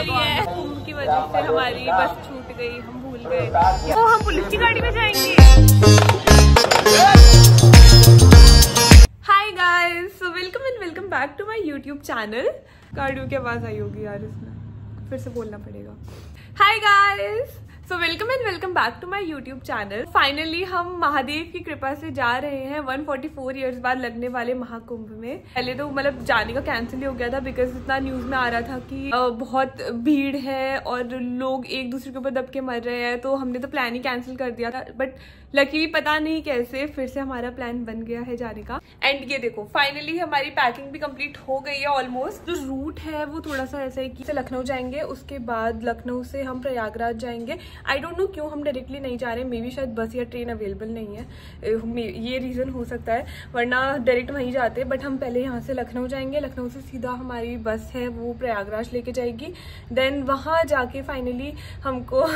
रही है। कुंभ की वजह से हमारी बस छूट गई, हम भूल गए तो हम पुलिस की गाड़ी में जाएंगे। Hi guys, so welcome and welcome back to my YouTube channel. गाड़ियों की आवाज आई होगी यार, इसमें फिर से बोलना पड़ेगा। Hi guys, so welcome and welcome back to my YouTube channel. Finally हम महादेव की कृपा से जा रहे हैं 144 ईयर्स बाद लगने वाले महाकुंभ में। पहले तो मतलब जाने का कैंसिल ही हो गया था बिकॉज इतना न्यूज में आ रहा था कि बहुत भीड़ है और लोग एक दूसरे के ऊपर दब के मर रहे हैं, तो हमने तो प्लान ही कैंसिल कर दिया था। बट लकीली पता नहीं कैसे फिर से हमारा प्लान बन गया है जाने का। एंड ये देखो फाइनली हमारी पैकिंग भी कंप्लीट हो गई है ऑलमोस्ट। जो रूट है वो थोड़ा सा ऐसा है कि लखनऊ जाएंगे, उसके बाद लखनऊ से हम प्रयागराज जाएंगे। आई डोंट नो क्यों हम डायरेक्टली नहीं जा रहे, मे बी शायद बस या ट्रेन अवेलेबल नहीं है, ये रीजन हो सकता है, वरना डायरेक्ट वहीं जाते। बट हम पहले यहाँ से लखनऊ जाएंगे, लखनऊ से सीधा हमारी बस है वो प्रयागराज लेके जाएगी। देन वहाँ जाके फाइनली हमको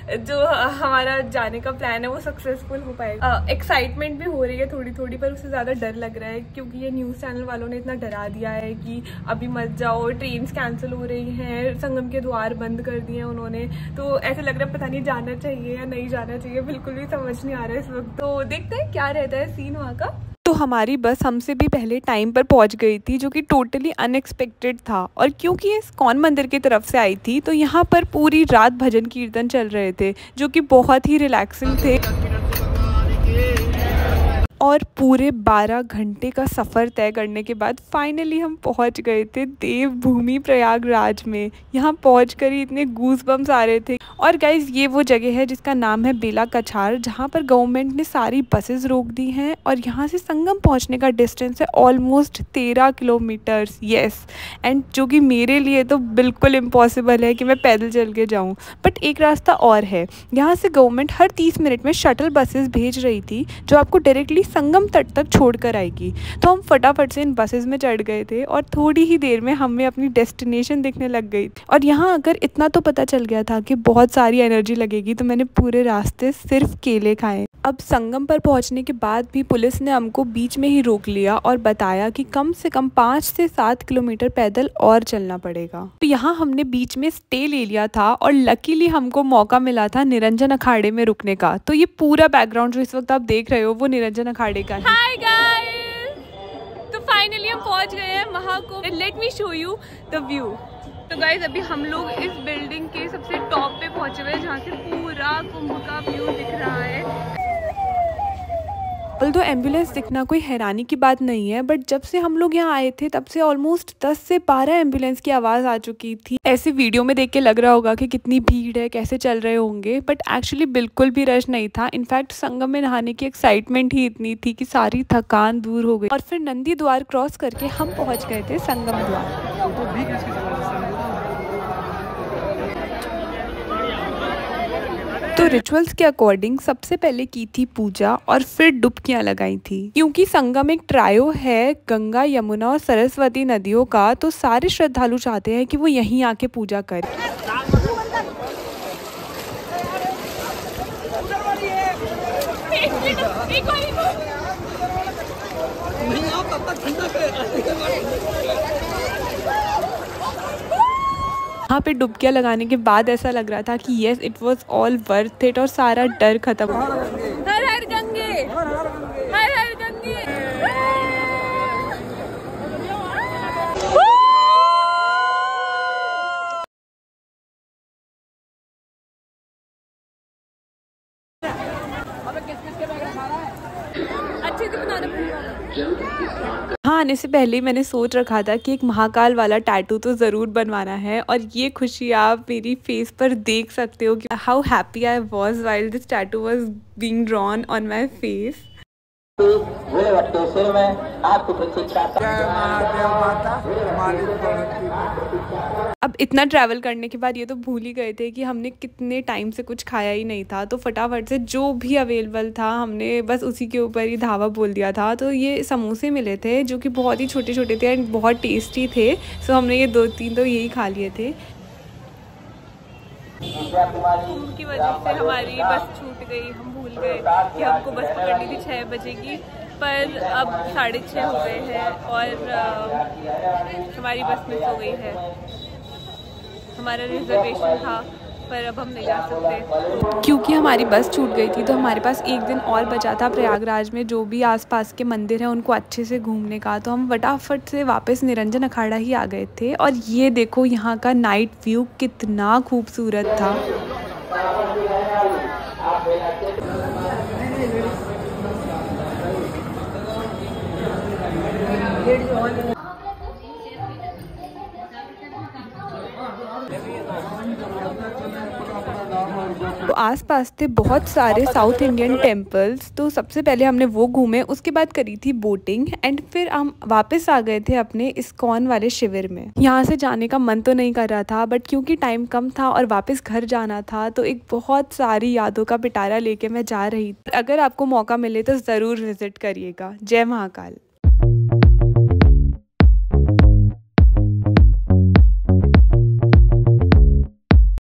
जो हमारा जाने का प्लान है वो सक्सेसफुल हो पाएगा। एक्साइटमेंट भी हो रही है थोड़ी थोड़ी, पर उससे ज्यादा डर लग रहा है क्योंकि ये न्यूज चैनल वालों ने इतना डरा दिया है कि अभी मत जाओ, ट्रेन कैंसिल हो रही हैं, संगम के द्वार बंद कर दिए उन्होंने। तो ऐसा लग रहा है पता नहीं जाना चाहिए या नहीं जाना चाहिए, बिल्कुल भी समझ नहीं आ रहा है इस वक्त। तो देखते हैं क्या रहता है सीन वहाँ का। तो हमारी बस हमसे भी पहले टाइम पर पहुंच गई थी, जो कि टोटली अनएक्सपेक्टेड था। और क्योंकि ये इस्कॉन मंदिर की तरफ से आई थी तो यहाँ पर पूरी रात भजन कीर्तन चल रहे थे, जो कि बहुत ही रिलैक्सिंग थे। और पूरे 12 घंटे का सफ़र तय करने के बाद फाइनली हम पहुंच गए थे देवभूमि प्रयागराज में। यहाँ पहुंचकर ही इतने गूज बम्स आ रहे थे। और गाइज ये वो जगह है जिसका नाम है बेला कछार, जहाँ पर गवर्नमेंट ने सारी बसेस रोक दी हैं। और यहाँ से संगम पहुँचने का डिस्टेंस है ऑलमोस्ट 13 किलोमीटर्स। येस, एंड जो कि मेरे लिए तो बिल्कुल इम्पॉसिबल है कि मैं पैदल चल के जाऊँ। बट एक रास्ता और है, यहाँ से गवर्नमेंट हर 30 मिनट में शटल बसेस भेज रही थी जो आपको डायरेक्टली संगम तट तक छोड़कर आएगी। तो हम फटाफट से इन बसेस में चढ़ गए थे और थोड़ी ही देर में हमें अपनी डेस्टिनेशन दिखने लग गई थी। और यहाँ अगर इतना तो पता चल गया था कि बहुत सारी एनर्जी लगेगी, तो मैंने पूरे रास्ते सिर्फ केले खाए। अब संगम पर पहुंचने के बाद भी पुलिस ने हमको बीच में ही रोक लिया और बताया कि कम से कम 5 से 7 किलोमीटर पैदल और चलना पड़ेगा। तो यहाँ हमने बीच में स्टे ले लिया था और लकीली हमको मौका मिला था निरंजन अखाड़े में रुकने का। तो ये पूरा बैकग्राउंड जो इस वक्त आप देख रहे हो वो निरंजन अखाड़े का है। हाय गाइस, तो फाइनली हम पहुंच गए हैं Mahakumbh. Let me show you the view. तो गाइज अभी हम लोग इस बिल्डिंग के सबसे टॉप पे पहुंचे हुए हैं, जहाँ से पूरा कुंभ का व्यू दिख रहा है। तो एम्बुलेंस दिखना कोई हैरानी की बात नहीं है, बट जब से हम लोग यहाँ आए थे तब से ऑलमोस्ट 10 से 12 एम्बुलेंस की आवाज़ आ चुकी थी। ऐसे वीडियो में देख के लग रहा होगा कि कितनी भीड़ है, कैसे चल रहे होंगे, बट एक्चुअली बिल्कुल भी रश नहीं था। इनफैक्ट संगम में नहाने की एक्साइटमेंट ही इतनी थी कि सारी थकान दूर हो गई। और फिर नंदी द्वार क्रॉस करके हम पहुँच गए थे संगम द्वार। तो रिचुअल्स के अकॉर्डिंग सबसे पहले की थी पूजा और फिर डुबकियां लगाई थी। क्योंकि संगम एक ट्रायो है गंगा, यमुना और सरस्वती नदियों का, तो सारे श्रद्धालु चाहते हैं कि वो यहीं आके पूजा करें। यहाँ पे डुबकियाँ लगाने के बाद ऐसा लग रहा था कि yes it was all worth it और सारा डर खत्म हो गया। हर हर गंगे, हर हर गंगे। अच्छे से बना दो। हाँ, आने से पहले ही मैंने सोच रखा था कि एक महाकाल वाला टैटू तो ज़रूर बनवाना है। और ये खुशी आप मेरी फेस पर देख सकते हो कि how happy I was while this tattoo was being drawn on my face. अब इतना ट्रैवल करने के बाद ये तो भूल ही गए थे कि हमने कितने टाइम से कुछ खाया ही नहीं था। तो फटाफट से जो भी अवेलेबल था हमने बस उसी के ऊपर ही धावा बोल दिया था। तो ये समोसे मिले थे जो कि बहुत ही छोटे छोटे थे एंड बहुत टेस्टी थे। सो हमने ये 2-3 तो यही खा लिए थे। कुंभ की वजह से हमारी बस छूट गई, हम भूल गए कि हमको बस पकड़नी थी 6 बजे की, पर अब 6:30 हो गए हैं और हमारी बस मिस हो गई है। हमारा रिजर्वेशन था, पर अब हम नहीं जा सकते क्योंकि हमारी बस छूट गई थी। तो हमारे पास एक दिन और बचा था प्रयागराज में जो भी आसपास के मंदिर हैं उनको अच्छे से घूमने का। तो हम फटाफट से वापस निरंजन अखाड़ा ही आ गए थे। और ये देखो यहाँ का नाइट व्यू कितना खूबसूरत था। तो आसपास थे बहुत सारे साउथ इंडियन टेम्पल्स। तो सबसे पहले हमने वो घूमे, उसके बाद करी थी बोटिंग एंड फिर हम वापस आ गए थे अपने इस्कॉन वाले शिविर में। यहाँ से जाने का मन तो नहीं कर रहा था, बट क्योंकि टाइम कम था और वापस घर जाना था तो एक बहुत सारी यादों का पिटारा लेके मैं जा रही थी। अगर आपको मौका मिले तो ज़रूर विजिट करिएगा। जय महाकाल।